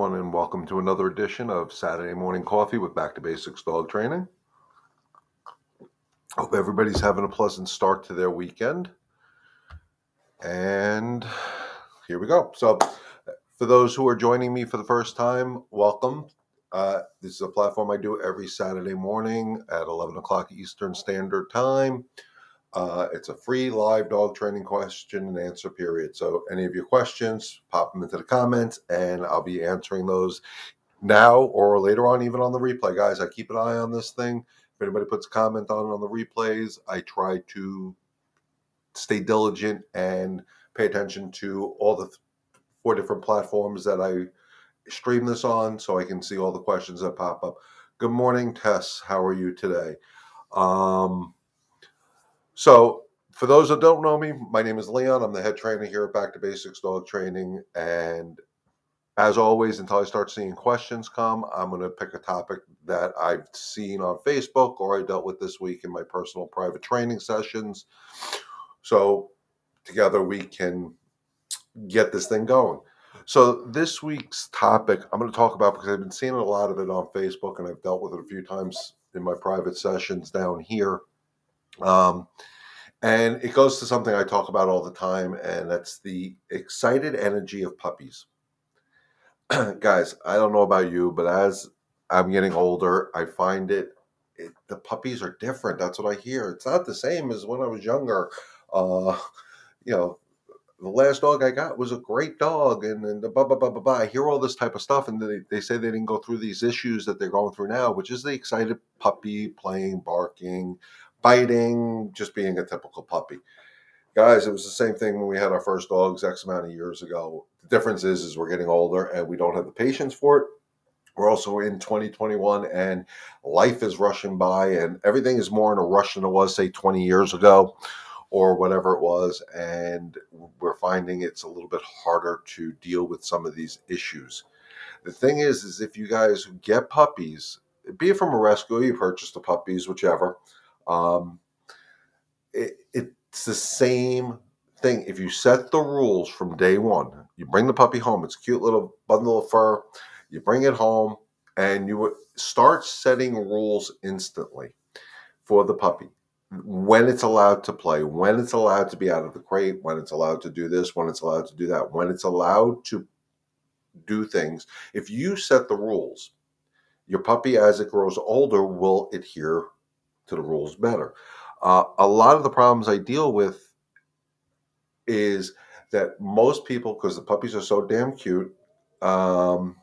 everyone, and welcome to another edition of Saturday Morning Coffee with Back to Basics Dog Training. Hope everybody's having a pleasant start to their weekend. And here we go. So, for those who are joining me for the first time, welcome. This is a platform I do every Saturday morning at 11 o'clock Eastern Standard Time. It's a free live dog training question and answer period. So any of your questions, pop them into the comments and I'll be answering those now or later on, even on the replay. Guys, I keep an eye on this thing. If anybody puts a comment on the replays, I try to stay diligent and pay attention to all the 4 different platforms that I stream this on so I can see all the questions that pop up. Good morning, Tess. How are you today? So for those that don't know me, my name is Leon. I'm the head trainer here at Back to Basics Dog Training. And as always, until I start seeing questions come, I'm going to pick a topic that I've seen on Facebook or I dealt with this week in my personal private training sessions. So together we can get this thing going. So this week's topic I'm going to talk about, because I've been seeing a lot of it on Facebook and I've dealt with it a few times in my private sessions down here. And it goes to something I talk about all the time, and that's the excited energy of puppies. Guys, I don't know about you, but as I'm getting older, I find the puppies are different. That's what I hear. It's not the same as when I was younger. The last dog I got was a great dog, and blah, blah, blah, blah, blah. I hear all this type of stuff, and they say they didn't go through these issues that they're going through now, which is the excited puppy playing, barking, biting, just being a typical puppy. Guys, it was the same thing when we had our first dogs X amount of years ago. The difference is we're getting older and we don't have the patience for it. We're also in 2021 and life is rushing by and everything is more in a rush than it was, say, 20 years ago or whatever it was. And we're finding it's a little bit harder to deal with some of these issues. The thing is if you guys get puppies, be it from a rescue, you purchase the puppies, whichever, it's the same thing. If you set the rules from day one, you bring the puppy home, it's a cute little bundle of fur, you bring it home, and you would start setting rules instantly for the puppy. When it's allowed to play, when it's allowed to be out of the crate, when it's allowed to do this, when it's allowed to do that, when it's allowed to do things. If you set the rules, your puppy, as it grows older, will adhere to the rules better. A lot of the problems I deal with is that most people, because the puppies are so damn cute, we'll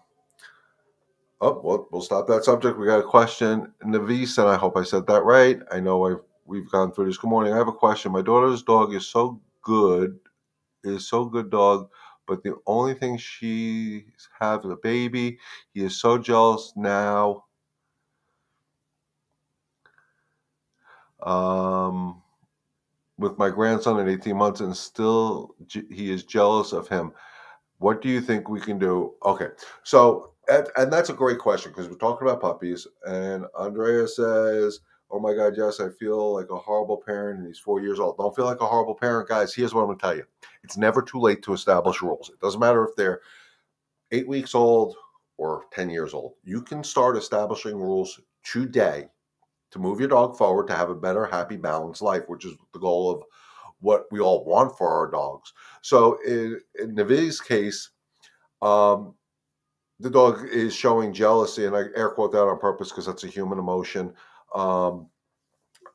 stop that subject. We got a question. Navis, and I hope I said that right. I know we've gone through this. Good morning. I have a question. My daughter's dog is so good dog, but the only thing she's having a baby. He is so jealous now. With my grandson at 18 months, and still he is jealous of him. What do you think we can do? Okay, so, and that's a great question, because we're talking about puppies, and Andrea says, oh my God, yes, I feel like a horrible parent, and he's 4 years old. Don't feel like a horrible parent, guys. Here's what I'm going to tell you. It's never too late to establish rules. It doesn't matter if they're 8 weeks old or 10 years old. You can start establishing rules today to move your dog forward, to have a better, happy, balanced life, which is the goal of what we all want for our dogs. So in Navi's case, the dog is showing jealousy, and I air quote that on purpose because that's a human emotion,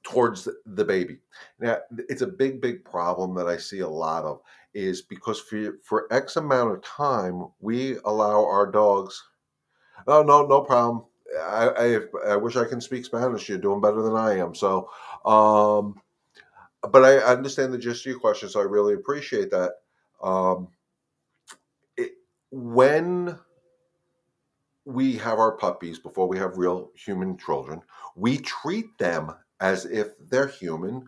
towards the baby. Now, it's a big problem that I see a lot of, is because for X amount of time, we allow our dogs, oh, no problem. I wish I can speak Spanish. You're doing better than I am. So, but I understand the gist of your question, so I really appreciate that. When we have our puppies, before we have real human children, we treat them as if they're human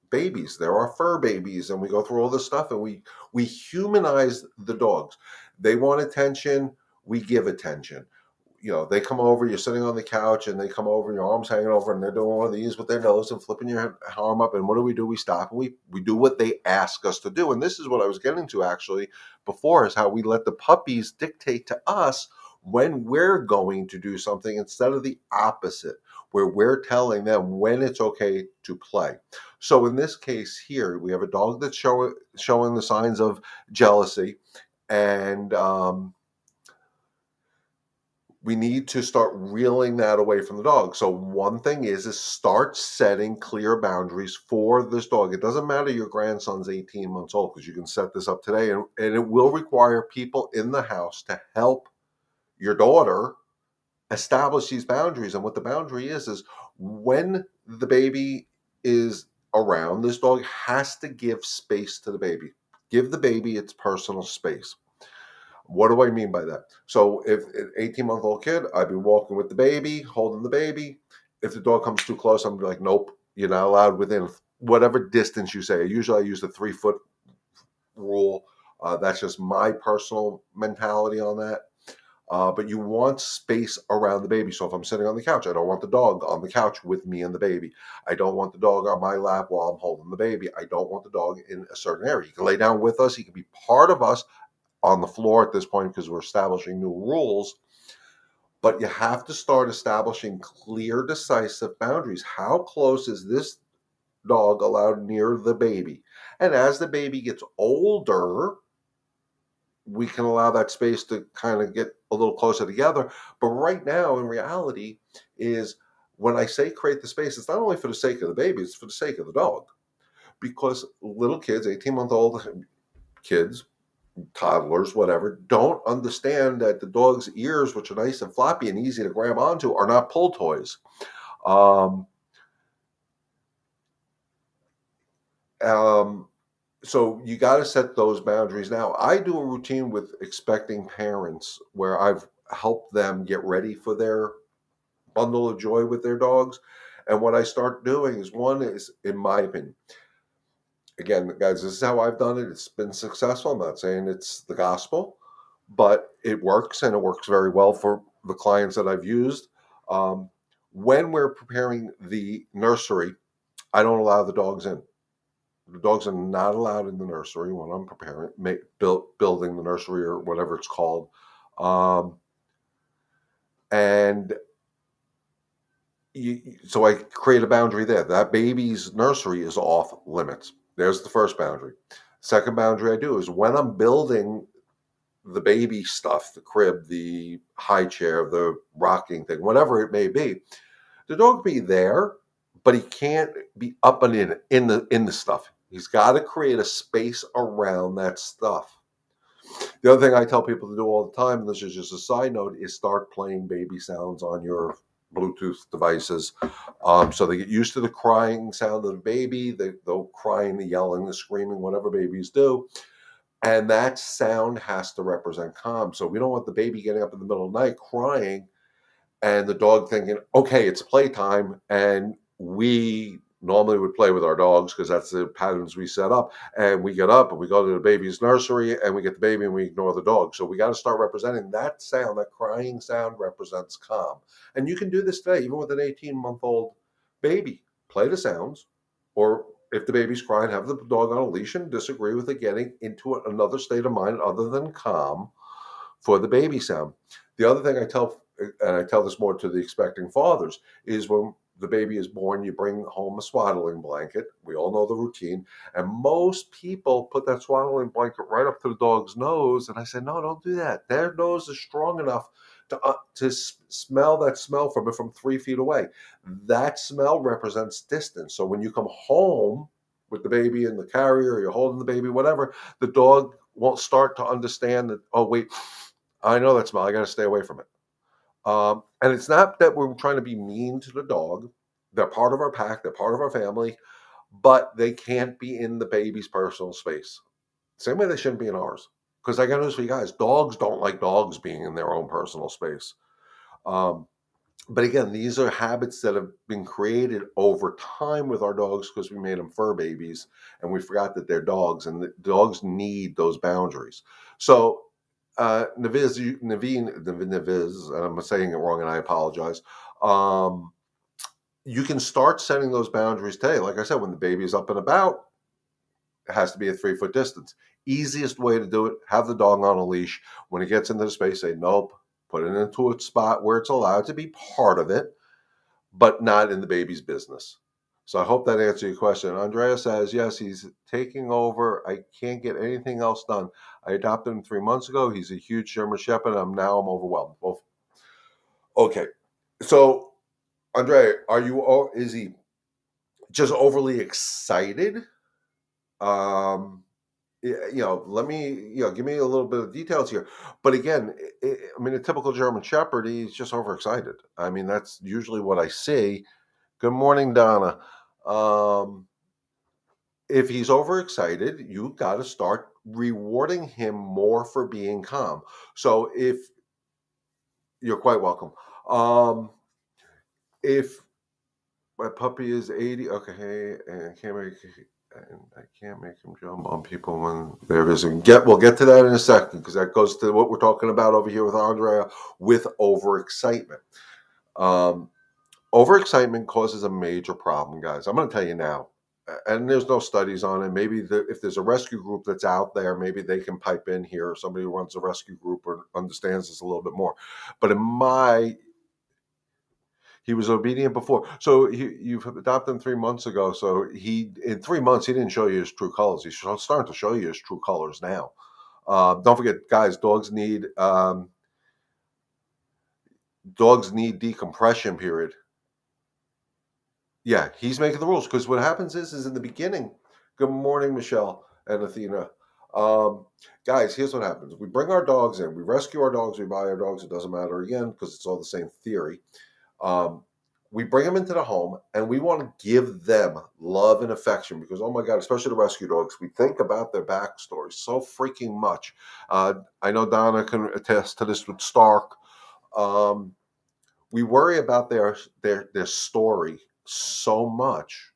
babies. They're our fur babies, and we go through all this stuff, and we humanize the dogs. They want attention, we give attention. They come over, you're sitting on the couch, and they come over, your arm's hanging over, and they're doing one of these with their nose and flipping your arm up. And what do? We stop, and we do what they ask us to do. And this is what I was getting to actually before, is how we let the puppies dictate to us when we're going to do something instead of the opposite, where we're telling them when it's okay to play. So in this case here, we have a dog that's showing the signs of jealousy, and we need to start reeling that away from the dog. So one thing is start setting clear boundaries for this dog. It doesn't matter your grandson's 18 months old, because you can set this up today, and it will require people in the house to help your daughter establish these boundaries. And what the boundary is when the baby is around, this dog has to give space to the baby. Give the baby its personal space. What do I mean by that? So if an 18-month-old kid, I'd be walking with the baby, holding the baby. If the dog comes too close, I'm like, nope, you're not allowed within whatever distance you say. Usually I use the 3-foot rule. That's just my personal mentality on that. But you want space around the baby. So if I'm sitting on the couch, I don't want the dog on the couch with me and the baby. I don't want the dog on my lap while I'm holding the baby. I don't want the dog in a certain area. He can lay down with us. He can be part of us on the floor at this point, because we're establishing new rules. But you have to start establishing clear, decisive boundaries. How close is this dog allowed near the baby? And as the baby gets older, we can allow that space to kind of get a little closer together. But right now, in reality, is when I say create the space, it's not only for the sake of the baby, it's for the sake of the dog. Because little kids, 18-month-old kids, toddlers, whatever, don't understand that the dog's ears, which are nice and floppy and easy to grab onto, are not pull toys. Um, um, so you got to set those boundaries. Now, I do a routine with expecting parents where I've helped them get ready for their bundle of joy with their dogs. And what I start doing is, one is, in my opinion, again, guys, this is how I've done it. It's been successful. I'm not saying it's the gospel, but it works, and it works very well for the clients that I've used. When we're preparing the nursery, I don't allow the dogs in. The dogs are not allowed in the nursery when I'm preparing, building the nursery, or whatever it's called. And so I create a boundary there. That baby's nursery is off limits. There's the first boundary. Second boundary I do is when I'm building the baby stuff, the crib, the high chair, the rocking thing, whatever it may be, the dog be there, but he can't be up and in the stuff. He's got to create a space around that stuff. The other thing I tell people to do all the time, and this is just a side note, is start playing baby sounds on your Bluetooth devices. So they get used to the crying sound of the baby, the crying, the yelling, the screaming, whatever babies do. And that sound has to represent calm. So we don't want the baby getting up in the middle of the night crying and the dog thinking, okay, it's playtime. And we normally would play with our dogs because that's the patterns we set up. And we get up and we go to the baby's nursery and we get the baby and we ignore the dog. So we got to start representing that sound. That crying sound represents calm. And you can do this today, even with an 18-month-old baby. Play the sounds, or if the baby's crying, have the dog on a leash and disagree with it getting into another state of mind other than calm for the baby sound. The other thing I tell, and I tell this more to the expecting fathers, is when the baby is born, you bring home a swaddling blanket. We all know the routine. And most people put that swaddling blanket right up to the dog's nose. And I say, no, don't do that. Their nose is strong enough to smell that smell from 3 feet away. That smell represents distance. So when you come home with the baby in the carrier, you're holding the baby, whatever, the dog won't start to understand that, oh, wait, I know that smell. I got to stay away from it. And it's not that we're trying to be mean to the dog. They're part of our pack. They're part of our family, but they can't be in the baby's personal space. Same way they shouldn't be in ours. Because I got news for you guys, dogs don't like dogs being in their own personal space. But again, these are habits that have been created over time with our dogs because we made them fur babies and we forgot that they're dogs, and the dogs need those boundaries. So Naviz, and I'm saying it wrong and I apologize. You can start setting those boundaries today. Like I said, when the baby is up and about, it has to be a 3-foot distance. Easiest way to do it, have the dog on a leash. When it gets into the space, say, nope, put it into a spot where it's allowed to be part of it, but not in the baby's business. So I hope that answers your question. Andrea says, yes, he's taking over. I can't get anything else done. I adopted him 3 months ago. He's a huge German Shepherd. I'm overwhelmed. Well, okay. So, Andrea, is he just overly excited? Let me, give me a little bit of details here. But again, I mean, a typical German Shepherd, he's just overexcited. I mean, that's usually what I see. Good morning, Donna. Um, if he's overexcited, you got to start rewarding him more for being calm. So if you're quite welcome. If my puppy is 80, okay, and I can't make him jump on people when they're visiting. We'll get to that in a second because that goes to what we're talking about over here with Andrea with overexcitement. Um, Overexcitement causes a major problem, guys. I'm going to tell you now, and there's no studies on it. Maybe if there's a rescue group that's out there, maybe they can pipe in here, or somebody who runs a rescue group or understands this a little bit more. But he was obedient before. So you've adopted him 3 months ago. So in 3 months, he didn't show you his true colors. He's starting to show you his true colors now. Don't forget, guys, dogs need decompression period. Yeah, he's making the rules because what happens is in the beginning. Good morning, Michelle and Athena. Um, Guys, here's what happens: we bring our dogs in, we rescue our dogs, we buy our dogs. It doesn't matter again because it's all the same theory. Um, we bring them into the home and we want to give them love and affection because, oh my God, especially the rescue dogs, we think about their backstory so freaking much. I know Donna can attest to this with Stark. Um, we worry about their story so much.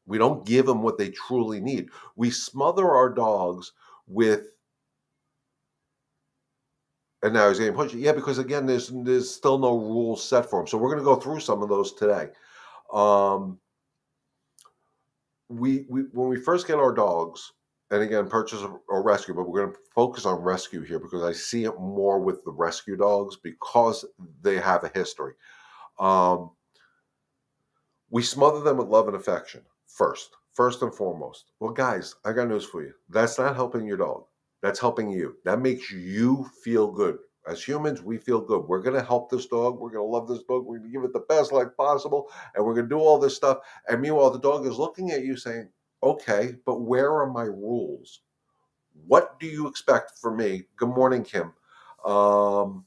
We don't give them what they truly need. We smother our dogs with, and now he's getting pushed. Yeah, because again, there's still no rules set for them. So we're going to go through some of those today. Um, we when we first get our dogs, and again, purchase or rescue, but we're going to focus on rescue here because I see it more with the rescue dogs because they have a history. Um, we smother them with love and affection first and foremost. Well, guys, I got news for you. That's not helping your dog. That's helping you. That makes you feel good. As humans, we feel good. We're going to help this dog. We're going to love this dog. We're going to give it the best life possible. And we're going to do all this stuff. And meanwhile, the dog is looking at you saying, okay, but where are my rules? What do you expect from me? Good morning, Kim. Um,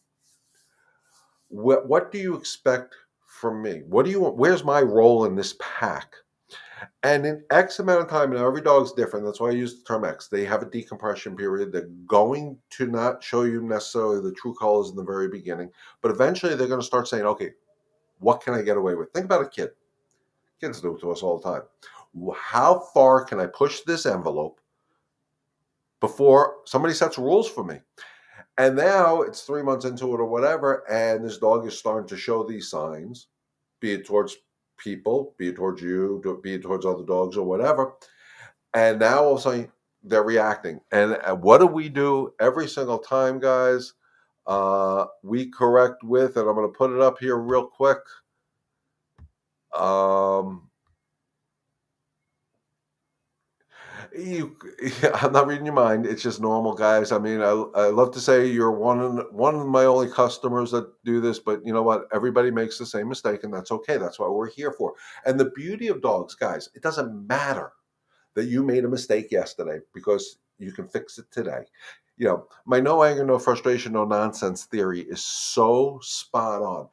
what do you expect from me? What do you want? Where's my role in this pack? And in X amount of time, now every dog's different. That's why I use the term X. They have a decompression period. They're going to not show you necessarily the true colors in the very beginning, but eventually they're going to start saying, okay, what can I get away with? Think about a kid. Kids do it to us all the time. How far can I push this envelope before somebody sets rules for me? And now it's 3 months into it or whatever, and this dog is starting to show these signs, be it towards people, be it towards you, be it towards other dogs or whatever. And now all of a sudden they're reacting. And what do we do every single time, guys? We correct with, and I'm going to put it up here real quick. Um, I'm not reading your mind. It's just normal, guys. I mean, I love to say you're one of my only customers that do this, but you know what? Everybody makes the same mistake, and that's okay. That's what we're here for. And the beauty of dogs, guys, it doesn't matter that you made a mistake yesterday because you can fix it today. My no anger, no frustration, no nonsense theory is so spot on.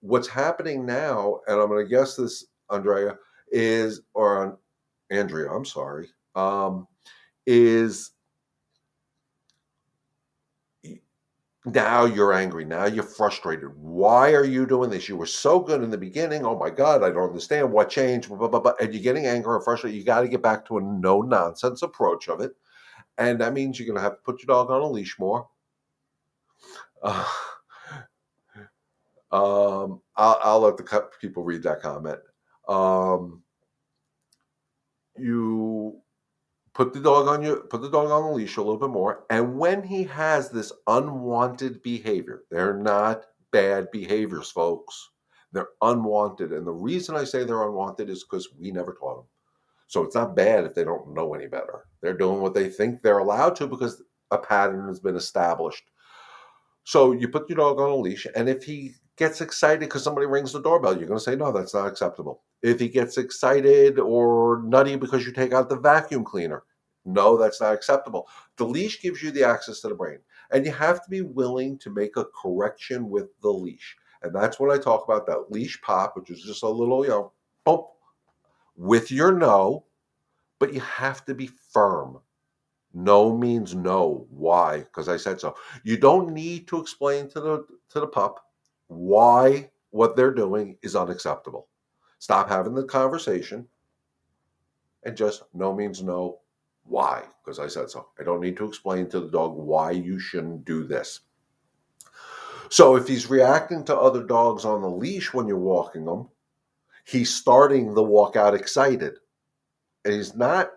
What's happening now, and I'm going to guess this, Andrea, or Andrea, I'm sorry, is now you're angry. Now you're frustrated. Why are you doing this? You were so good in the beginning. Oh my God, I don't understand what changed. Blah, blah, blah, blah. And you're getting angry or frustrated. You got to get back to a no nonsense approach of it. And that means you're going to have to put your dog on a leash more. Uh, I'll let the people read that comment. You put the dog on the leash a little bit more, and when he has this unwanted behavior, they're not bad behaviors, folks. They're unwanted, and the reason I say they're unwanted is because we never taught them. So it's not bad if they don't know any better. They're doing what they think they're allowed to because a pattern has been established. So you put your dog on a leash, and if he gets excited because somebody rings the doorbell, you're going to say, no, that's not acceptable. If he gets excited or nutty because you take out the vacuum cleaner, no, that's not acceptable. The leash gives you the access to the brain, and you have to be willing to make a correction with the leash. And that's what I talk about, that leash pop, which is just a little, bump with your no, but you have to be firm. No means no. Why? Because I said so. You don't need to explain to the pup why what they're doing is unacceptable. Stop having the conversation and just no means no. Why? Because I said so. I don't need to explain to the dog why you shouldn't do this. So if he's reacting to other dogs on the leash when you're walking them, he's starting the walk out excited. And he's not,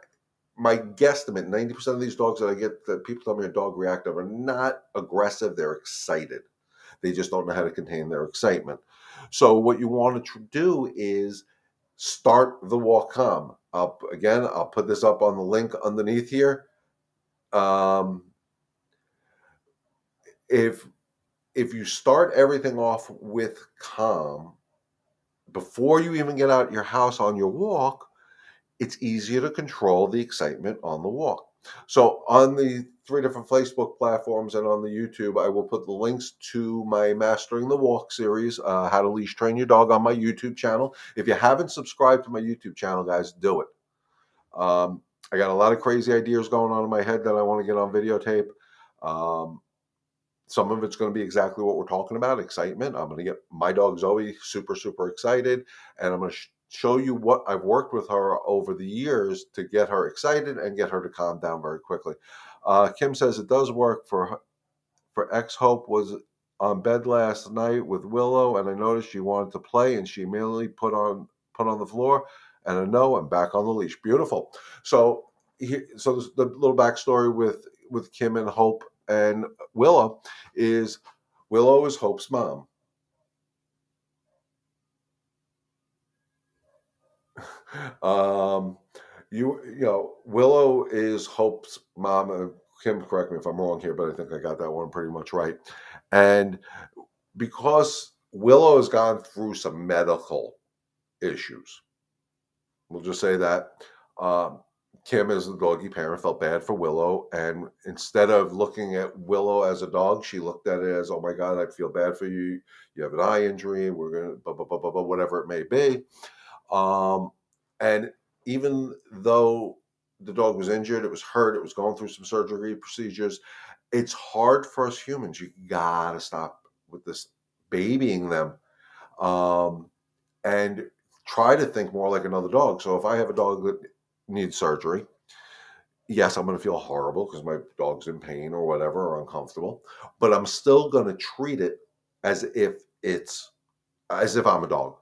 my guesstimate, 90% of these dogs that I get that people tell me are dog reactive are not aggressive, they're excited. They just don't know how to contain their excitement. So what you want to do is start the walk calm. I'll put this up on the link underneath here. If you start everything off with calm before you even get out your house on your walk, it's easier to control the excitement on the walk. So on the 3 different Facebook platforms and on the YouTube, I will put the links to my Mastering the Walk series, how to leash train your dog, on my YouTube channel. If you haven't subscribed to my YouTube channel, guys, do it. I got a lot of crazy ideas going on in my head that I want to get on videotape. Some of it's going to be exactly what we're talking about, excitement. I'm going to get my dog Zoe super, super excited, and I'm going to show you what I've worked with her over the years to get her excited and get her to calm down very quickly. Kim says it does work for X Hope was on bed last night with Willow, and I noticed she wanted to play, and she immediately put on the floor, and a no, and back on the leash. Beautiful. So the little backstory with Kim and Hope and Willow is Hope's mom. Willow is Hope's mom. Kim, correct me if I'm wrong here, but I think I got that one pretty much right. And because Willow has gone through some medical issues, we'll just say that, Kim, as the doggy parent, felt bad for Willow, and instead of looking at Willow as a dog, she looked at it as, "Oh my God, I feel bad for you. You have an eye injury. We're gonna blah blah blah blah blah, whatever it may be." And even though the dog was injured, it was hurt, it was going through some surgery procedures. It's hard for us humans. You gotta stop with this babying them, and try to think more like another dog. So if I have a dog that needs surgery, yes, I'm going to feel horrible because my dog's in pain or whatever, or uncomfortable, but I'm still going to treat it as if I'm a dog.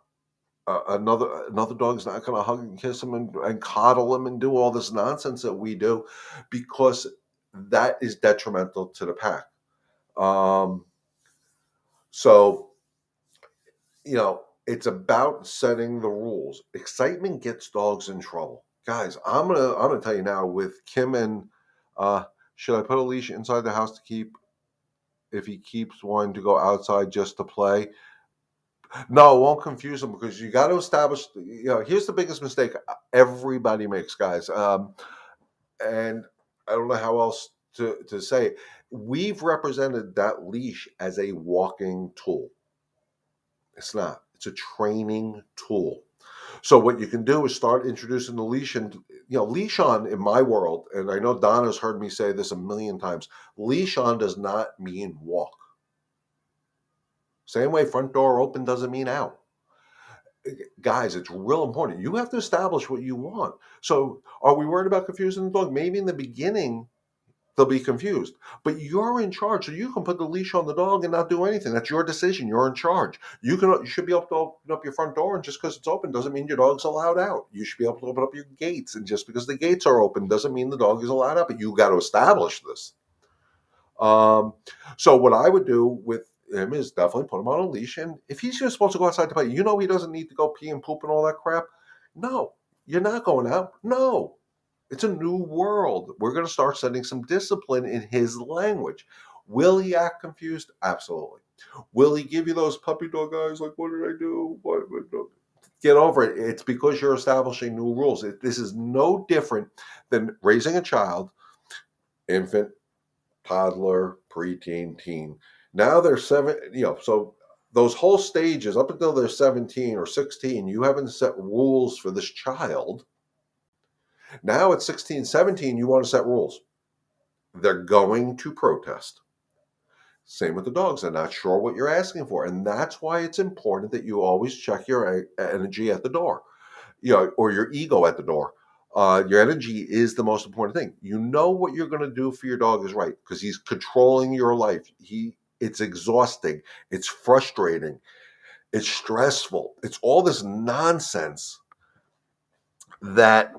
Another dog's not going to hug and kiss him and coddle him and do all this nonsense that we do, because that is detrimental to the pack. So it's about setting the rules. Excitement gets dogs in trouble, guys. I'm gonna tell you now with Kim and should I put a leash inside the house to keep if he keeps wanting to go outside just to play? No, it won't confuse him, because you got to establish. Here's the biggest mistake everybody makes, guys. And I don't know how else to say it. We've represented that leash as a walking tool. It's not. It's a training tool. So what you can do is start introducing the leash, and leash on in my world, and I know Donna's heard me say this a million times, leash on does not mean walk. Same way front door open doesn't mean out. Guys, it's real important. You have to establish what you want. So are we worried about confusing the dog? Maybe in the beginning they'll be confused. But you're in charge, so you can put the leash on the dog and not do anything. That's your decision. You're in charge. You should be able to open up your front door, and just because it's open doesn't mean your dog's allowed out. You should be able to open up your gates, and just because the gates are open doesn't mean the dog is allowed out. But you got to establish this. Um, so what I would do with him is definitely put him on a leash, and if he's just supposed to go outside to play, he doesn't need to go pee and poop and all that crap. No, you're not going out. No, it's a new world. We're going to start setting some discipline in his language. Will he act confused? Absolutely. Will he give you those puppy dog eyes like, what did I do? What? Get over it. It's because you're establishing new rules. This is no different than raising a child, infant, toddler, preteen, teen. Now they're seven, so those whole stages up until they're 17 or 16, you haven't set rules for this child. Now at 16, 17, you want to set rules. They're going to protest. Same with the dogs. They're not sure what you're asking for. And that's why it's important that you always check your energy at the door, or your ego at the door. Your energy is the most important thing. You know what you're going to do for your dog is right because he's controlling your life. It's exhausting. It's frustrating. It's stressful. It's all this nonsense that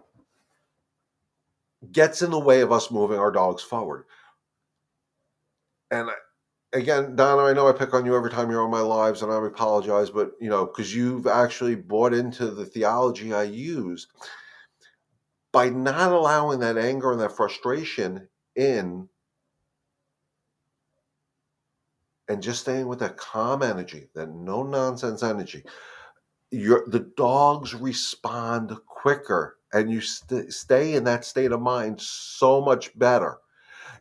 gets in the way of us moving our dogs forward. And again, Donna, I know I pick on you every time you're on my lives, and I apologize, but because you've actually bought into the theology I use. By not allowing that anger and that frustration in and just staying with that calm energy, that no nonsense energy, the dogs respond quicker and you stay in that state of mind so much better.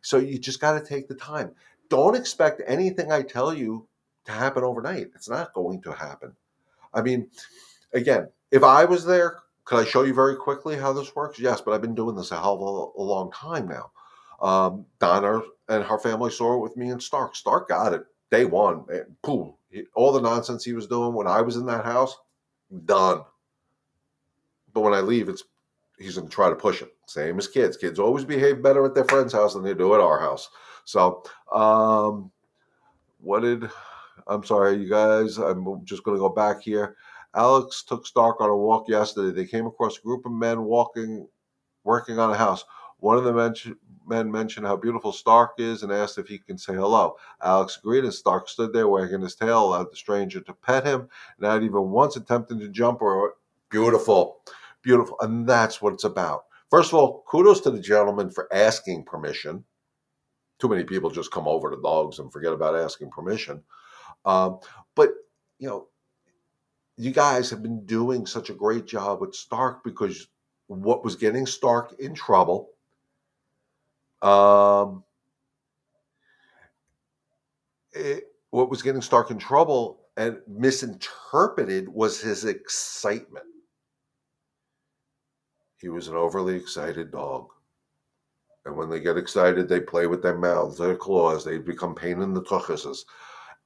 So you just got to take the time. Don't expect anything I tell you to happen overnight. It's not going to happen. I mean, again, if I was there, could I show you very quickly how this works? Yes, but I've been doing this a hell of a long time now. Donna and her family saw it with me and Stark. Stark got it day one. Boom. All the nonsense he was doing when I was in that house, done. But when I leave, he's going to try to push it. Same as kids. Kids always behave better at their friend's house than they do at our house. So, I'm sorry, you guys. I'm just going to go back here. Alex took Stark on a walk yesterday. They came across a group of men working on a house. One of the men mentioned how beautiful Stark is and asked if he can say hello. Alex agreed, and Stark stood there wagging his tail, allowed the stranger to pet him, not even once attempting to jump or beautiful, beautiful. And that's what it's about. First of all, kudos to the gentleman for asking permission. Too many people just come over to dogs and forget about asking permission. But, you guys have been doing such a great job with Stark because what was getting Stark in trouble what was getting Stark in trouble and misinterpreted was his excitement. He was an overly excited dog. And when they get excited, they play with their mouths, their claws, they become pain in the tuchuses.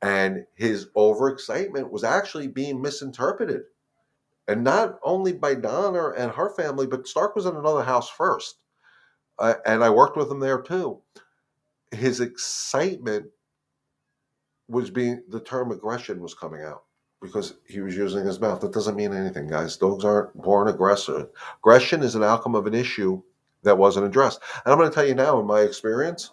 And his overexcitement was actually being misinterpreted. And not only by Donna and her family, but Stark was in another house first. And I worked with him there too. His excitement was the term aggression was coming out because he was using his mouth. That doesn't mean anything, guys. Dogs aren't born aggressive. Aggression is an outcome of an issue that wasn't addressed. And I'm going to tell you now, in my experience,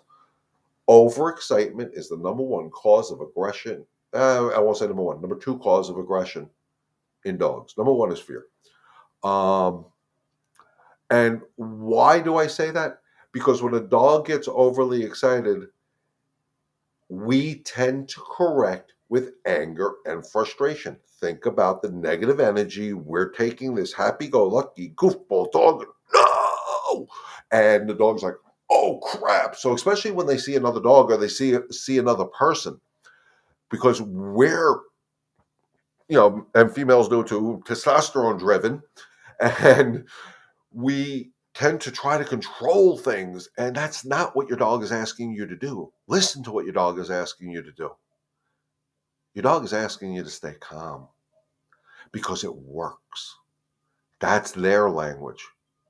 overexcitement is the number one cause of aggression. I won't say number one. Number two cause of aggression in dogs. Number one is fear. And why do I say that? Because when a dog gets overly excited, we tend to correct with anger and frustration. Think about the negative energy. We're taking this happy-go-lucky goofball dog. No! And the dog's like, oh, crap. So especially when they see another dog or they see another person, because we're, and females do too, testosterone driven, and we tend to try to control things, and that's not what your dog is asking you to do. Listen to what your dog is asking you to do. Your dog is asking you to stay calm because it works. That's their language.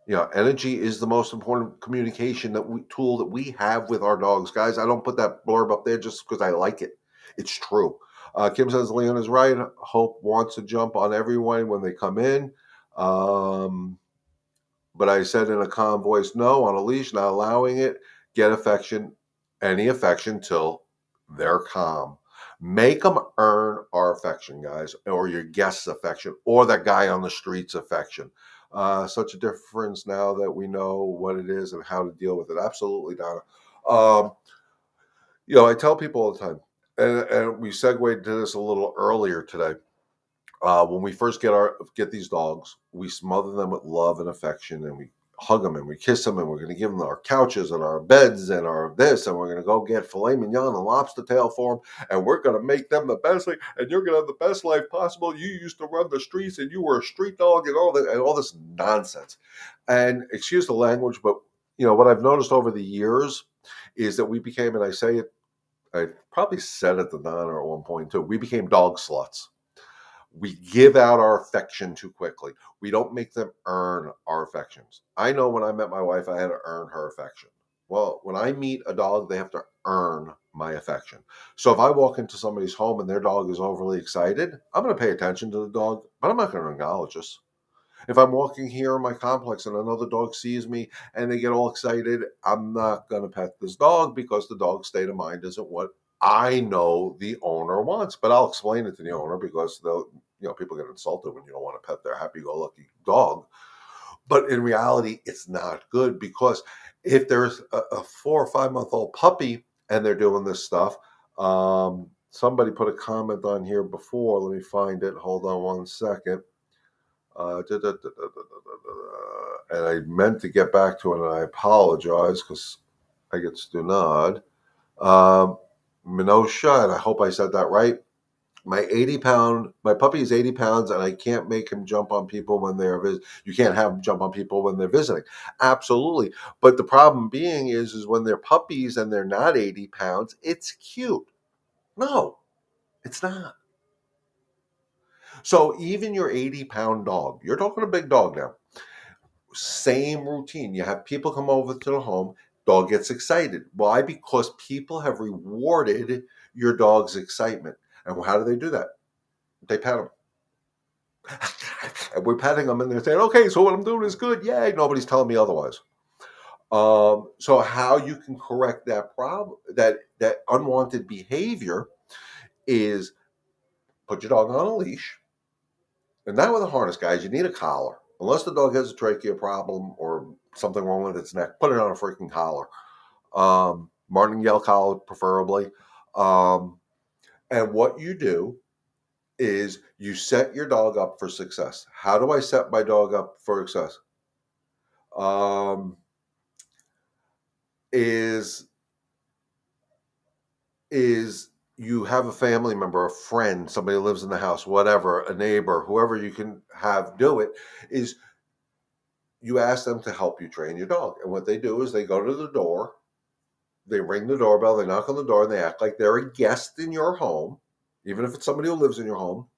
Energy is the most important communication tool that we have with our dogs, guys. I don't put that blurb up there just because I like it. It's true. Kim says Leon is right. Hope wants to jump on everyone when they come in. Um, but I said in a calm voice, no, on a leash, not allowing it. Get affection, any affection till they're calm. Make them earn our affection, guys, or your guest's affection, or that guy on the street's affection. Such a difference now that we know what it is and how to deal with it. Absolutely, Donna. Um, I tell people all the time, and we segued to this a little earlier today. When we first get these dogs, we smother them with love and affection, and we hug them and we kiss them, and we're going to give them our couches and our beds and our this, and we're going to go get filet mignon and lobster tail for them, and we're going to make them the best life, and you're going to have the best life possible. You used to run the streets, and you were a street dog, and all this nonsense. And excuse the language, but what I've noticed over the years is that we became, and I say it, I probably said it to Donna at one point too. We became dog sluts. We give out our affection too quickly. We don't make them earn our affections. I know when I met my wife, I had to earn her affection. Well, when I meet a dog, they have to earn my affection. So if I walk into somebody's home and their dog is overly excited, I'm going to pay attention to the dog, but I'm not going to acknowledge this. If I'm walking here in my complex and another dog sees me and they get all excited, I'm not going to pet this dog because the dog's state of mind isn't what I know the owner wants. But I'll explain it to the owner because people get insulted when you don't want to pet their happy-go-lucky dog. But in reality, it's not good because if there's a 4 or 5 month old puppy and they're doing this stuff, somebody put a comment on here before. Let me find it. Hold on one second. And I meant to get back to it, and I apologize because I get stunad. Minosha, and I hope I said that right. My puppy is 80 pounds, and I can't make him jump on people when they're you can't have him jump on people when they're visiting. Absolutely. But the problem being is when they're puppies and they're not 80 pounds, it's cute. No, it's not. So even your 80-pound dog, you're talking a big dog now, same routine. You have people come over to the home, dog gets excited. Why? Because people have rewarded your dog's excitement. And how do they do that? They pet them. And we're petting them and they're saying, okay, so what I'm doing is good. Yay. Nobody's telling me otherwise. So how you can correct that problem, that unwanted behavior, is put your dog on a leash. And not with a harness, guys. You need a collar. Unless the dog has a trachea problem or something wrong with its neck, put it on a freaking collar. Martingale collar, preferably. And what you do is you set your dog up for success. How do I set my dog up for success? Is you have a family member, a friend, somebody who lives in the house, whatever, a neighbor, whoever you can have do it, is you ask them to help you train your dog. And what they do is they go to the door, they ring the doorbell, they knock on the door, and they act like they're a guest in your home, even if it's somebody who lives in your home.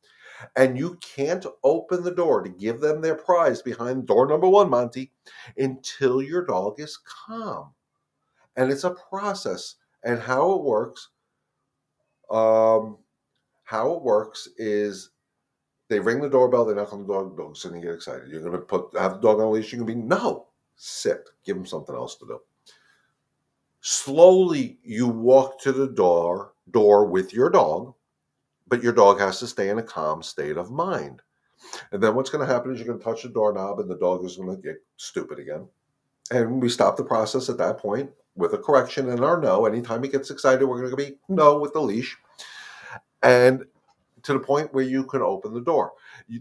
And you can't open the door to give them their prize behind door number 1, Monty, until your dog is calm. And it's a process. And how it works is they ring the doorbell, they knock on the door, the dog's sitting, get excited. You're going to have the dog on a leash, you can be, no, sit, give him something else to do. Slowly, you walk to the door with your dog, but your dog has to stay in a calm state of mind. And then what's going to happen is you're going to touch the doorknob and the dog is going to get stupid again. And we stop the process at that point with a correction and our no. Anytime he gets excited, we're going to be no with the leash. And to the point where you can open the door.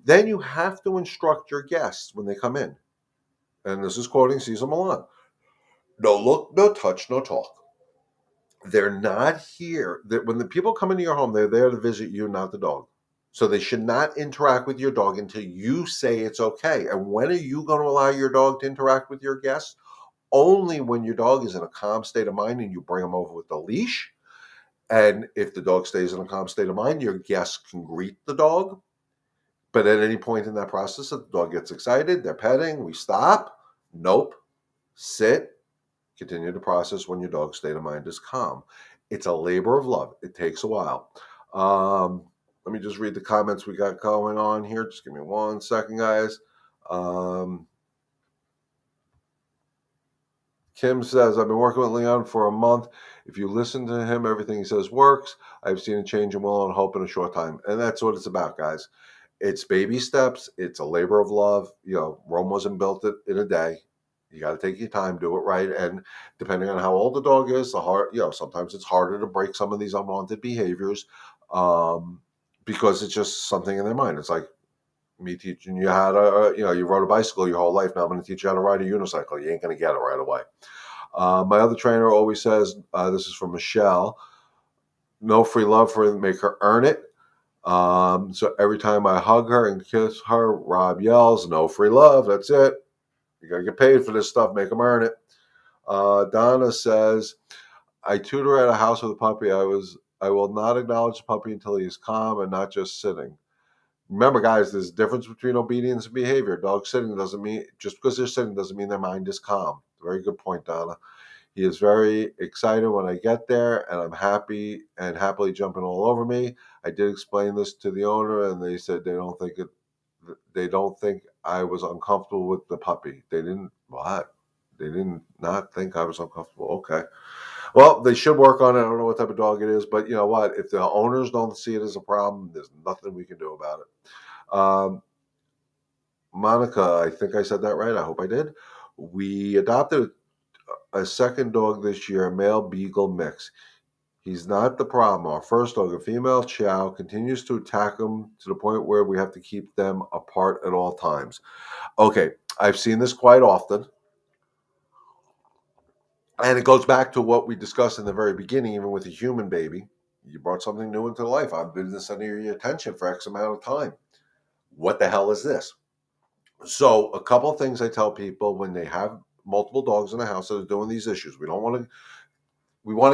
Then you have to instruct your guests when they come in. And this is quoting Cesar Millan. No look, no touch, no talk. They're not here. When the people come into your home, they're there to visit you, not the dog. So they should not interact with your dog until you say it's okay. And when are you going to allow your dog to interact with your guests? Only when your dog is in a calm state of mind and you bring them over with the leash. And if the dog stays in a calm state of mind, your guests can greet the dog. But at any point in that process, if the dog gets excited, they're petting, we stop. Nope. Sit. Continue the process when your dog's state of mind is calm. It's a labor of love. It takes a while. Um, Let me just read the comments we got going on here. Just give me 1 second, guys. Um, Kim says, I've been working with Leon for a month. If you listen to him, everything he says works. I've seen a change in Will and Hope in a short time. And that's what it's about, guys. It's baby steps. It's a labor of love. Rome wasn't built in a day. You got to take your time, do it right. And depending on how old the dog is, sometimes it's harder to break some of these unwanted behaviors because it's just something in their mind. It's like me teaching you how to, you rode a bicycle your whole life. Now I'm going to teach you how to ride a unicycle. You ain't going to get it right away. My other trainer always says, this is from Michelle, no free love for her, make her earn it. So every time I hug her and kiss her, Rob yells, no free love. That's it. You got to get paid for this stuff. Make them earn it. Donna says, I tutor at a house with a puppy. I will not acknowledge the puppy until he is calm and not just sitting. Remember, guys, there's a difference between obedience and behavior. Dog sitting doesn't mean, just because they're sitting doesn't mean their mind is calm. Very good point, Donna. He is very excited when I get there, and I'm happy and happily jumping all over me. I did explain this to the owner, and they said they don't think I was uncomfortable with the puppy. They didn't what? They didn't not think I was uncomfortable. Okay. Well, they should work on it. I don't know what type of dog it is, but you know what? If the owners don't see it as a problem, there's nothing we can do about it. Monica, I think I said that right. I hope I did. We adopted a second dog this year, a male beagle mix. He's not the problem. Our first dog, a female chow, continues to attack him to the point where we have to keep them apart at all times. Okay, I've seen this quite often. And it goes back to what we discussed in the very beginning, even with a human baby. You brought something new into life. I've been the center of your attention for X amount of time. What the hell is this? So, a couple of things I tell people when they have multiple dogs in the house that are doing these issues. We want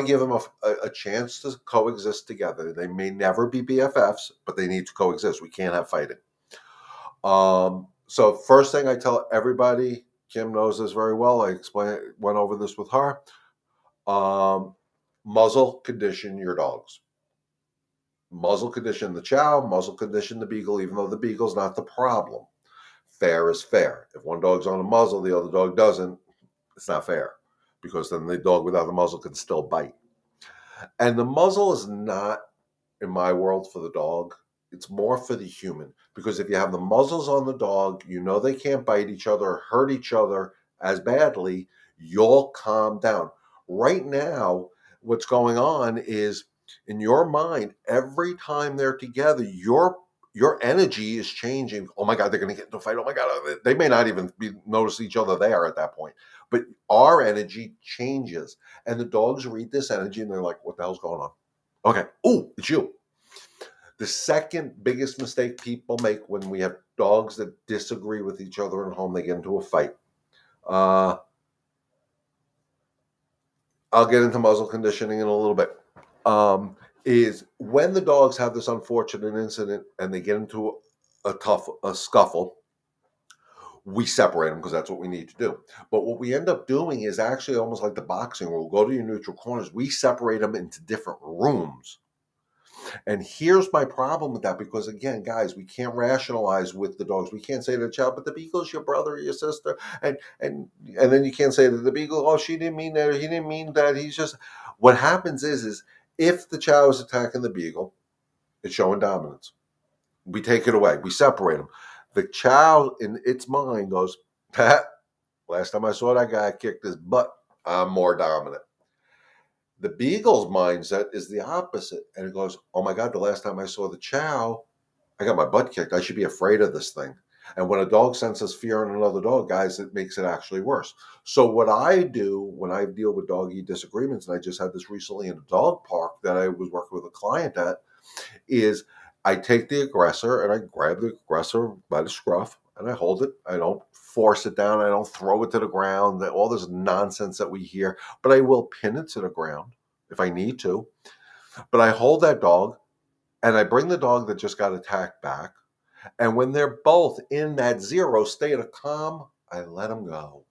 to give them a chance to coexist together. They may never be BFFs, but they need to coexist. We can't have fighting. So first thing I tell everybody, Kim knows this very well. Went over this with her. Muzzle condition your dogs. Muzzle condition the chow, muzzle condition the beagle, even though the beagle's not the problem. Fair is fair. If one dog's on a muzzle, the other dog doesn't, it's not fair, because then the dog without the muzzle can still bite. And the muzzle is not, in my world, for the dog. It's more for the human. Because if you have the muzzles on the dog, they can't bite each other or hurt each other as badly, you'll calm down. Right now, what's going on is, in your mind, every time they're together, your energy is changing. Oh my God, they're going to get into a fight. Oh my God, they may not even notice each other there at that point. But our energy changes. And the dogs read this energy and they're like, what the hell's going on? Okay. Oh, it's you. The second biggest mistake people make when we have dogs that disagree with each other at home, they get into a fight. I'll get into muzzle conditioning in a little bit. Is when the dogs have this unfortunate incident and they get into a scuffle, we separate them because that's what we need to do. But what we end up doing is actually almost like the boxing rule. Go to your neutral corners. We separate them into different rooms. And here's my problem with that, because again, guys, we can't rationalize with the dogs. We can't say to the child, but the beagle's your brother or your sister, and then you can't say to the beagle, oh, she didn't mean that, or he didn't mean that. He's just. What happens is if the chow is attacking the beagle, it's showing dominance. We take it away. We separate them. The chow in its mind goes, last time I saw that guy, I kicked his butt. I'm more dominant. The beagle's mindset is the opposite. And it goes, oh my God, the last time I saw the chow, I got my butt kicked. I should be afraid of this thing. And when a dog senses fear in another dog, guys, it makes it actually worse. So what I do when I deal with doggy disagreements, and I just had this recently in a dog park that I was working with a client at, is I take the aggressor and I grab the aggressor by the scruff and I hold it. I don't force it down. I don't throw it to the ground. All this nonsense that we hear. But I will pin it to the ground if I need to. But I hold that dog and I bring the dog that just got attacked back. And when they're both in that zero state of calm, I let them go.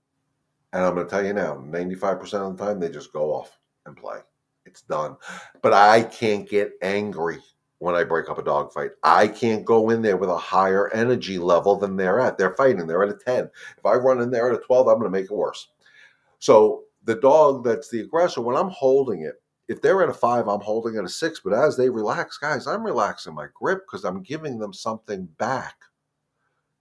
And I'm going to tell you now, 95% of the time, they just go off and play. It's done. But I can't get angry when I break up a dog fight. I can't go in there with a higher energy level than they're at. They're fighting. They're at a 10. If I run in there at a 12, I'm going to make it worse. So the dog that's the aggressor, when I'm holding it, if they're at a 5, I'm holding at a 6. But as they relax, guys, I'm relaxing my grip because I'm giving them something back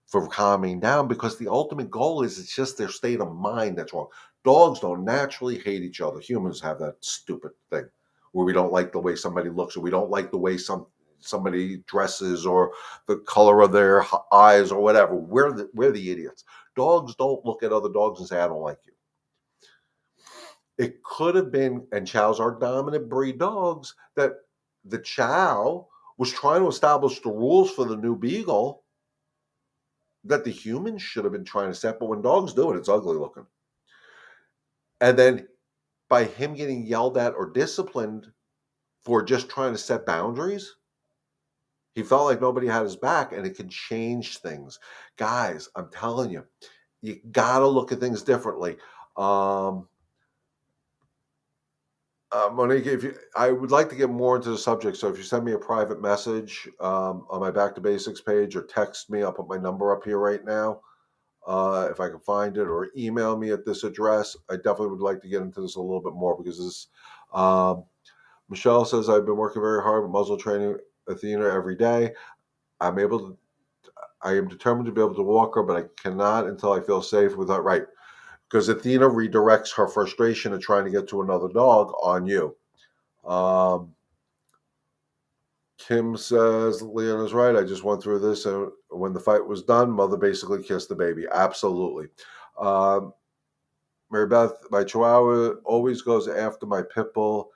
for calming down, because the ultimate goal is it's just their state of mind that's wrong. Dogs don't naturally hate each other. Humans have that stupid thing where we don't like the way somebody looks, or we don't like the way somebody dresses, or the color of their eyes, or whatever. We're the idiots. Dogs don't look at other dogs and say, I don't like you. It could have been, and Chows are dominant breed dogs, that the Chow was trying to establish the rules for the new Beagle that the humans should have been trying to set, but when dogs do it, it's ugly looking. And then by him getting yelled at or disciplined for just trying to set boundaries, he felt like nobody had his back, and it could change things. Guys, I'm telling you, you got to look at things differently. Monique, I would like to get more into the subject, so if you send me a private message on my Back to Basics page, or text me, I'll put my number up here right now. If I can find it, or email me at this address. I definitely would like to get into this a little bit more, because this. Michelle says, I've been working very hard with muzzle training Athena every day. I am determined to be able to walk her, but I cannot until I feel safe with her. Right. Because Athena redirects her frustration of trying to get to another dog on you. Kim says, Leon is right. I just went through this, and when the fight was done, mother basically kissed the baby. Absolutely. Mary Beth, my Chihuahua always goes after my pit bull.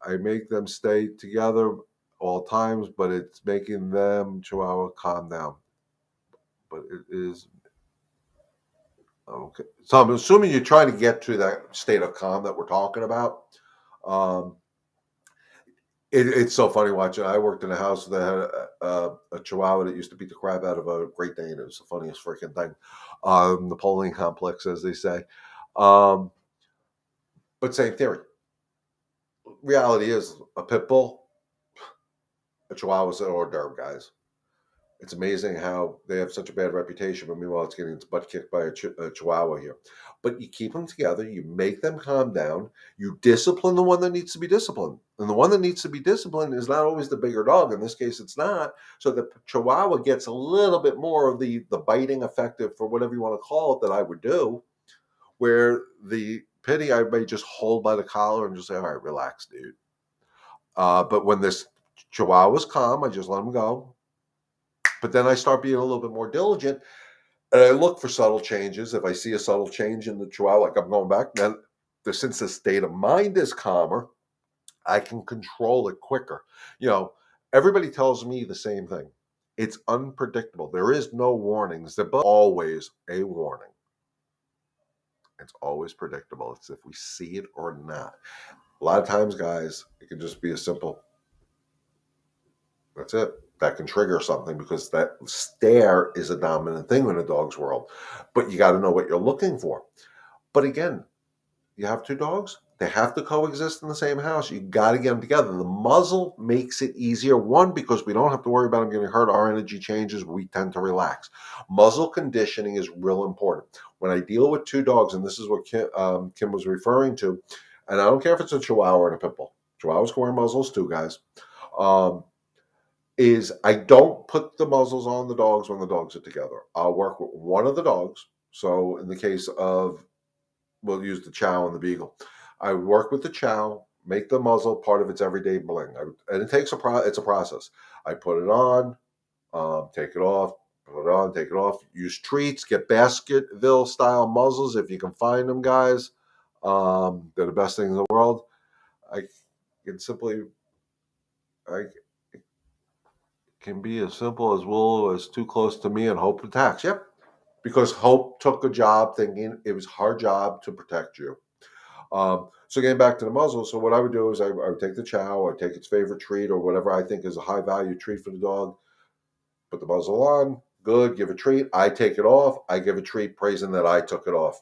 I make them stay together all times, but it's making them, Chihuahua, calm down. But it is okay. So I'm assuming you're trying to get to that state of calm that we're talking about. Um, it's so funny watching. I worked in a house that had a Chihuahua that used to beat the crap out of a Great Dane. It was the funniest freaking thing. Napoleon complex, as they say. But same theory. Reality is, a pit bull, a Chihuahua's an hors d'oeuvre, guys. It's amazing how they have such a bad reputation, but meanwhile, it's getting its butt kicked by a Chihuahua here. But you keep them together, you make them calm down, you discipline the one that needs to be disciplined. And the one that needs to be disciplined is not always the bigger dog. In this case, it's not. So the Chihuahua gets a little bit more of the biting effective, for whatever you want to call it, that I would do, where the pity, I may just hold by the collar and just say, all right, relax, dude. But when this Chihuahua's calm, I just let him go. But then I start being a little bit more diligent, and I look for subtle changes. If I see a subtle change in the Chihuahua, like I'm going back, then since the state of mind is calmer, I can control it quicker. Everybody tells me the same thing. It's unpredictable. There is no warnings. There's always a warning. It's always predictable. It's if we see it or not. A lot of times, guys, it can just be as simple. That's it. That can trigger something, because that stare is a dominant thing in a dog's world. But you got to know what you're looking for. But again, you have two dogs, they have to coexist in the same house. You got to get them together. The muzzle makes it easier. One, because we don't have to worry about them getting hurt. Our energy changes. We tend to relax. Muzzle conditioning is real important. When I deal with two dogs, and this is what Kim was referring to, and I don't care if it's a Chihuahua or a pit bull. Chihuahuas can wear muzzles too, guys. Is I don't put the muzzles on the dogs when the dogs are together. I'll work with one of the dogs. So in the case of, we'll use the Chow and the Beagle. I work with the Chow, make the muzzle part of its everyday bling. And it takes it's a process. I put it on, take it off, put it on, take it off. Use treats, get Baskerville style muzzles if you can find them, guys. They're the best things in the world. I can be as simple as Willow is too close to me and Hope attacks. Yep. Because Hope took a job thinking it was her job to protect you. So getting back to the muzzle, so what I would do is I would take the Chow, I take its favorite treat or whatever I think is a high value treat for the dog, put the muzzle on, good, give a treat. I take it off, I give a treat praising that I took it off.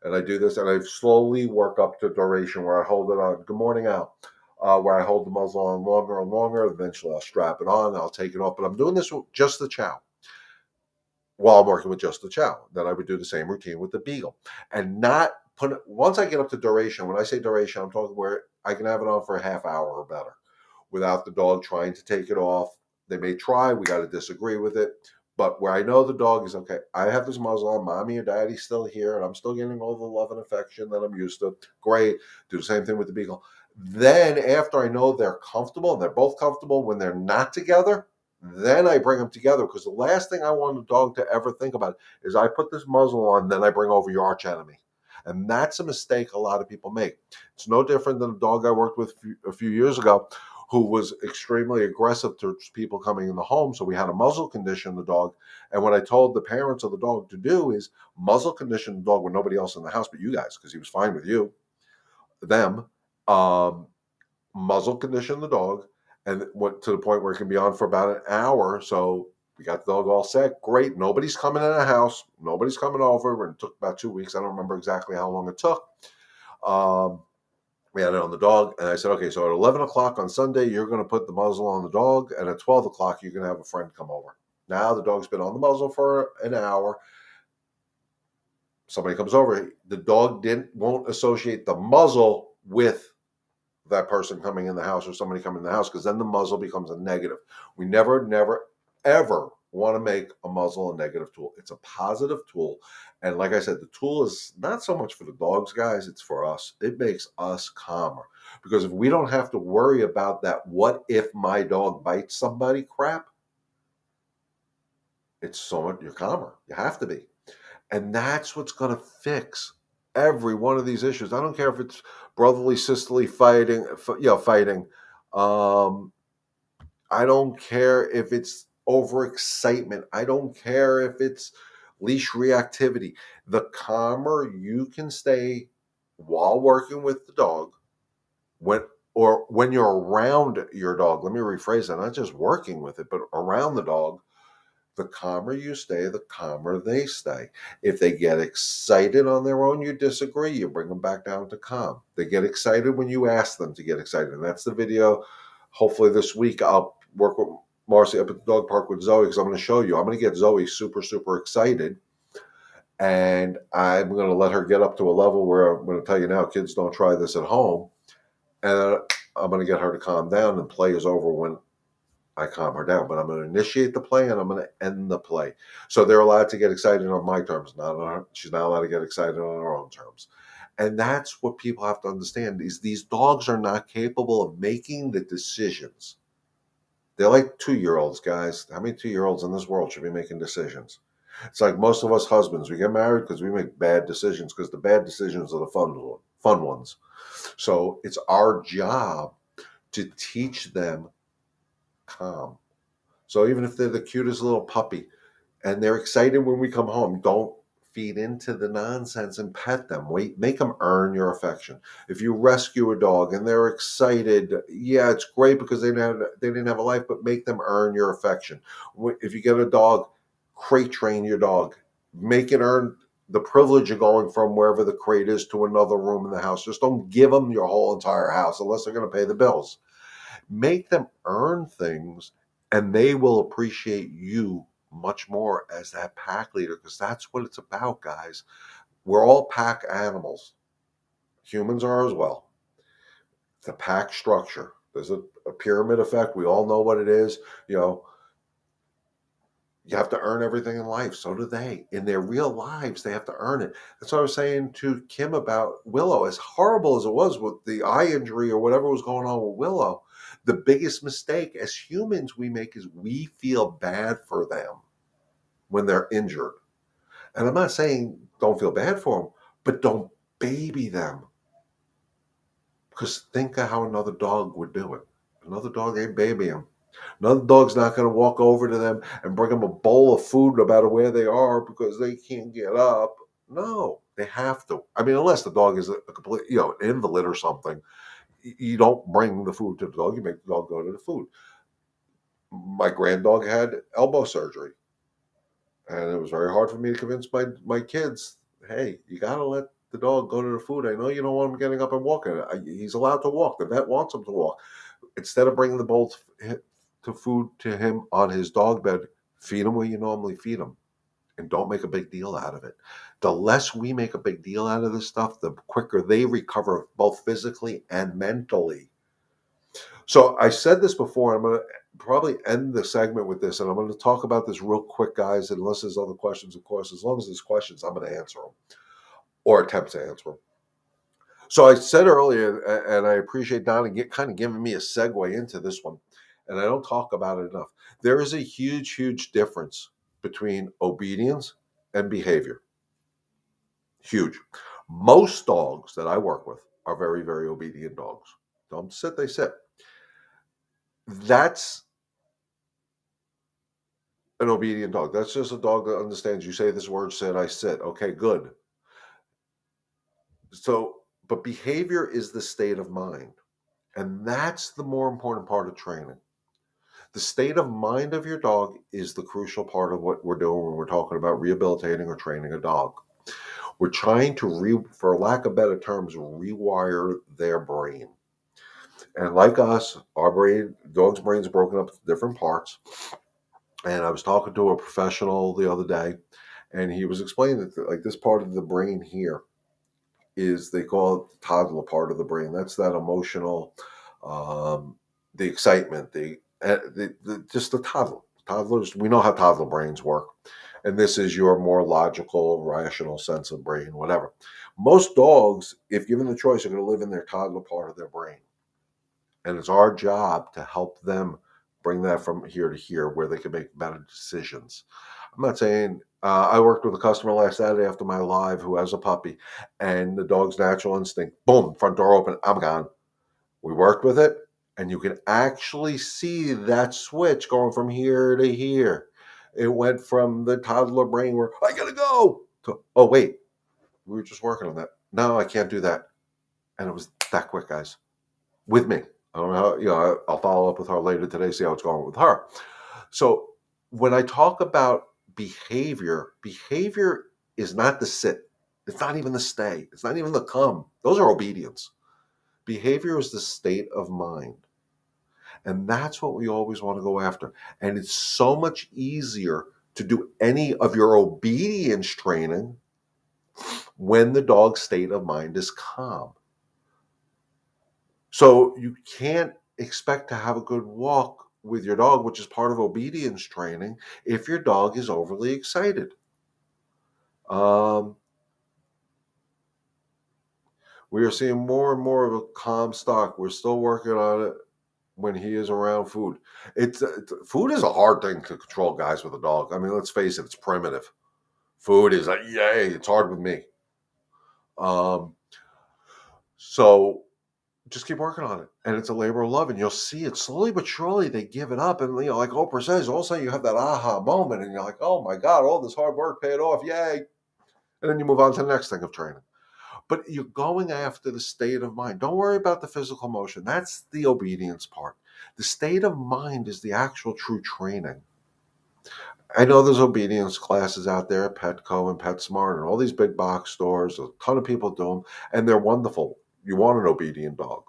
And I do this, and I slowly work up to duration where I hold it on. Good morning, Al. Where I hold the muzzle on longer and longer. Eventually, I'll strap it on. I'll take it off. But I'm doing this with just the chow while I'm working with just the chow. Then I would do the same routine with the beagle, and not put it. Once I get up to duration, when I say duration, I'm talking where I can have it on for a half hour or better without the dog trying to take it off. They may try. We got to disagree with it. But where I know the dog is okay, I have this muzzle on. Mommy or daddy's still here, and I'm still getting all the love and affection that I'm used to. Great. Do the same thing with the beagle. Then, after I know they're comfortable and they're both comfortable when they're not together, then I bring them together, because the last thing I want a dog to ever think about is I put this muzzle on, then I bring over your arch enemy. And that's a mistake a lot of people make. It's no different than a dog I worked with a few years ago who was extremely aggressive to people coming in the home. So we had to muzzle condition the dog. And what I told the parents of the dog to do is muzzle condition the dog with nobody else in the house but you guys, because he was fine with you, them. Um, Muzzle condition the dog, and went to the point where it can be on for about an hour. So we got the dog all set. Great. Nobody's coming in the house. Nobody's coming over. And it took about 2 weeks. I don't remember exactly how long it took. We had it on the dog. And I said, okay, so at 11 o'clock on Sunday, you're going to put the muzzle on the dog. And at 12 o'clock, you're going to have a friend come over. Now the dog's been on the muzzle for an hour. Somebody comes over. The dog won't associate the muzzle with that person coming in the house or somebody coming in the house, because then the muzzle becomes a negative. We never, ever want to make a muzzle a negative tool. It's a positive tool. And like I said, the tool is not so much for the dogs, guys, it's for us. It makes us calmer. Because if we don't have to worry about that, what if my dog bites somebody crap, it's so much, you're calmer. You have to be. And that's what's going to fix every one of these issues. I don't care if it's brotherly, sisterly fighting, fighting. I don't care if it's overexcitement. I don't care if it's leash reactivity. The calmer you can stay while working with the dog, when you're around your dog. Let me rephrase that. Not just working with it, but around the dog. The calmer you stay, the calmer they stay. If they get excited on their own, you disagree, you bring them back down to calm. They get excited when you ask them to get excited. And that's the video. Hopefully this week I'll work with Marcy up at the dog park with Zoe, because I'm going to show you. I'm going to get Zoe super, super excited. And I'm going to let her get up to a level where I'm going to tell you now, kids, don't try this at home. And I'm going to get her to calm down, and play is over when I calm her down. But I'm going to initiate the play, and I'm going to end the play. So they're allowed to get excited on my terms. She's not allowed to get excited on her own terms. And that's what people have to understand, is these dogs are not capable of making the decisions. They're like 2-year-olds, guys. How many 2-year-olds in this world should be making decisions? It's like most of us husbands. We get married because we make bad decisions, because the bad decisions are the fun ones. So it's our job to teach them calm. So even if they're the cutest little puppy and they're excited when we come home, don't feed into the nonsense and pet them. Wait, make them earn your affection. If you rescue a dog and they're excited, yeah, it's great because they didn't have a life, but make them earn your affection. If you get a dog, crate train your dog. Make it earn the privilege of going from wherever the crate is to another room in the house. Just don't give them your whole entire house unless they're going to pay the bills. Make them earn things, and they will appreciate you much more as that pack leader, because that's what it's about, guys. We're all pack animals. Humans are as well. The pack structure. There's a pyramid effect. We all know what it is. You have to earn everything in life. So do they. In their real lives, they have to earn it. That's what I was saying to Kim about Willow. As horrible as it was with the eye injury or whatever was going on with Willow, the biggest mistake as humans we make is we feel bad for them when they're injured. And I'm not saying don't feel bad for them, but don't baby them. Because think of how another dog would do it. Another dog ain't babying them. Another dog's not going to walk over to them and bring them a bowl of food no matter where they are because they can't get up. No, they have to. I mean, unless the dog is a complete, an invalid or something, you don't bring the food to the dog. You make the dog go to the food. My granddog had elbow surgery, and it was very hard for me to convince my kids, hey, you got to let the dog go to the food. I know you don't want him getting up and walking. He's allowed to walk. The vet wants him to walk. Instead of bringing the bowl to food to him on his dog bed, feed him where you normally feed him, and don't make a big deal out of it. The less we make a big deal out of this stuff, the quicker they recover both physically and mentally. So I said this before. I'm going to probably end the segment with this, and I'm going to talk about this real quick, guys. Unless there's other questions, of course. As long as there's questions, I'm going to answer them or attempt to answer them. So I said earlier, and I appreciate Donna kind of giving me a segue into this one, and I don't talk about it enough. There is a huge, huge difference between obedience and behavior. Huge. Most dogs that I work with are very, very obedient dogs. Don't sit, they sit. That's an obedient dog. That's just a dog that understands you say this word, sit, I sit. Okay, good. So, but behavior is the state of mind. And that's the more important part of training. The state of mind of your dog is the crucial part of what we're doing when we're talking about rehabilitating or training a dog. We're trying to, for lack of better terms, rewire their brain. And like us, our brain, dog's brain is broken up into different parts. And I was talking to a professional the other day, and he was explaining that like this part of the brain here is, they call it the toddler part of the brain. That's that emotional, the excitement, just the toddler. Toddlers, we know how toddler brains work. And this is your more logical, rational sense of brain, whatever. Most dogs, if given the choice, are going to live in their toddler part of their brain. And it's our job to help them bring that from here to here where they can make better decisions. I'm not saying, I worked with a customer last Saturday after my live who has a puppy, and the dog's natural instinct, boom, front door open, I'm gone. We worked with it, and you can actually see that switch going from here to here. It went from the toddler brain where I gotta go to, oh, wait, we were just working on that. No, I can't do that. And it was that quick, guys, with me. I don't know how, I'll follow up with her later today, see how it's going with her. So when I talk about behavior is not the sit. It's not even the stay. It's not even the come. Those are obedience. Behavior is the state of mind. And that's what we always want to go after. And it's so much easier to do any of your obedience training when the dog's state of mind is calm. So you can't expect to have a good walk with your dog, which is part of obedience training, if your dog is overly excited. We are seeing more and more of a calm stock. We're still working on it when he is around food. Food is a hard thing to control, guys, with a dog. I mean, let's face it, it's primitive. Food is like, yay, it's hard with me. So just keep working on it. And it's a labor of love, and you'll see it slowly but surely they give it up. And like Oprah says, all of a sudden you have that aha moment and you're like, oh my God, all this hard work paid off. Yay. And then you move on to the next thing of training. But you're going after the state of mind. Don't worry about the physical motion. That's the obedience part. The state of mind is the actual true training. I know there's obedience classes out there, Petco and PetSmart and all these big box stores. A ton of people do them, and they're wonderful. You want an obedient dog.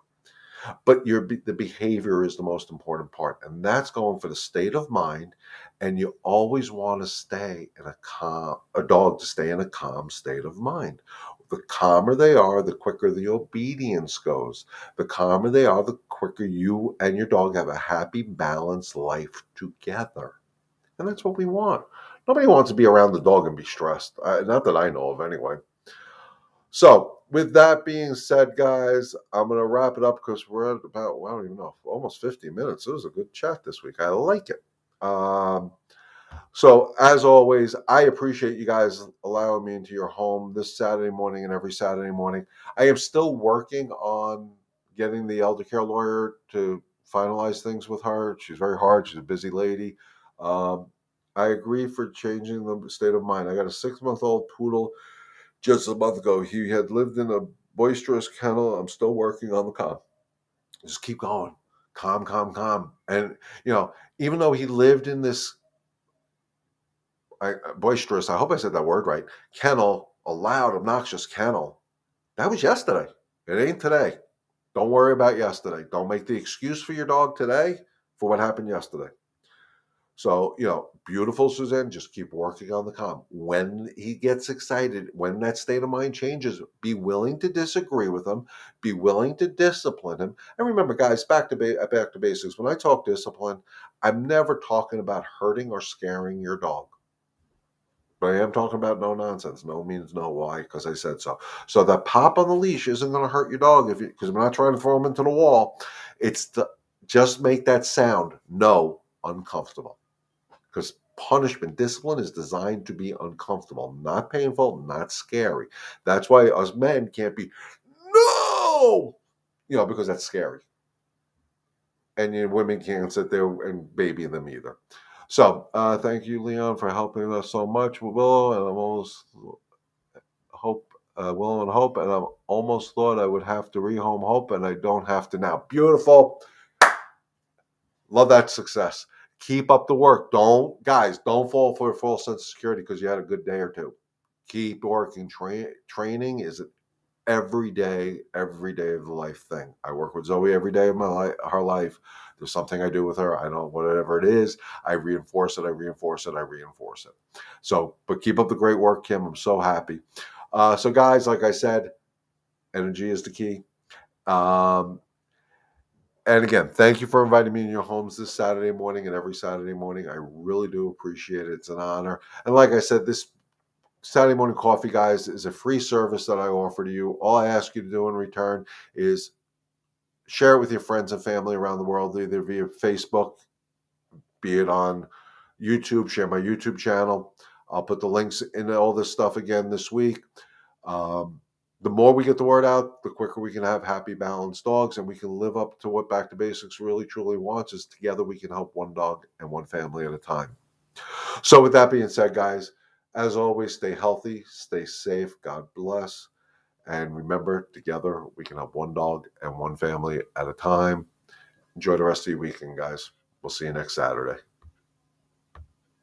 But the behavior is the most important part, and that's going for the state of mind. And you always want to stay in a dog to stay in a calm state of mind. The calmer they are, the quicker the obedience goes. The calmer they are, the quicker you and your dog have a happy, balanced life together. And that's what we want. Nobody wants to be around the dog and be stressed. Not that I know of, anyway. So, with that being said, guys, I'm going to wrap it up because we're at about, well, I don't even know, almost 50 minutes. It was a good chat this week. I like it. So, as always, I appreciate you guys allowing me into your home this Saturday morning and every Saturday morning. I am still working on getting the elder care lawyer to finalize things with her. She's very hard. She's a busy lady. I agree for changing the state of mind. I got a 6-month-old poodle just a month ago. He had lived in a boisterous kennel. I'm still working on the calm. Just keep going. Calm, calm, calm. And, even though he lived in this boisterous, I hope I said that word right, kennel, a loud, obnoxious kennel, That was yesterday. It ain't today. Don't worry about yesterday. Don't make the excuse for your dog today for what happened yesterday. So, beautiful, Suzanne, just keep working on the calm. When he gets excited, when that state of mind changes, be willing to disagree with him, be willing to discipline him. And remember, guys, back to basics. When I talk discipline, I'm never talking about hurting or scaring your dog. But I am talking about no nonsense. No means no. Why? Because I said so. So the pop on the leash isn't going to hurt your dog because we're not trying to throw him into the wall. It's just make that sound no uncomfortable. Because punishment, discipline is designed to be uncomfortable, not painful, not scary. That's why us men can't be no, because that's scary. And women can't sit there and baby them either. So thank you, Leon, for helping us so much with Willow, and I'm almost hope Willow and Hope, and I almost thought I would have to rehome Hope, and I don't have to now. Beautiful. Love that success. Keep up the work. Don't fall for a false sense of security because you had a good day or two. Keep working. Training is every day of the life thing. I work with Zoe every day of her life. There's something I do with her. I don't, whatever it is, I reinforce it. So, but keep up the great work, Kim. I'm so happy. So guys, like I said, energy is the key. And again, thank you for inviting me in your homes this Saturday morning and every Saturday morning. I really do appreciate it. It's an honor. And like I said, this Saturday morning coffee, guys, is a free service that I offer to you. All I ask you to do in return is share it with your friends and family around the world, either via Facebook, be it on YouTube, share my YouTube channel. I'll put the links in all this stuff again this week. The more we get the word out, the quicker we can have happy, balanced dogs, and we can live up to what Back to Basics really, truly wants, is together we can help one dog and one family at a time. So with that being said, guys, as always, stay healthy, stay safe, God bless, and remember, together we can help one dog and one family at a time. Enjoy the rest of your weekend, guys. We'll see you next Saturday.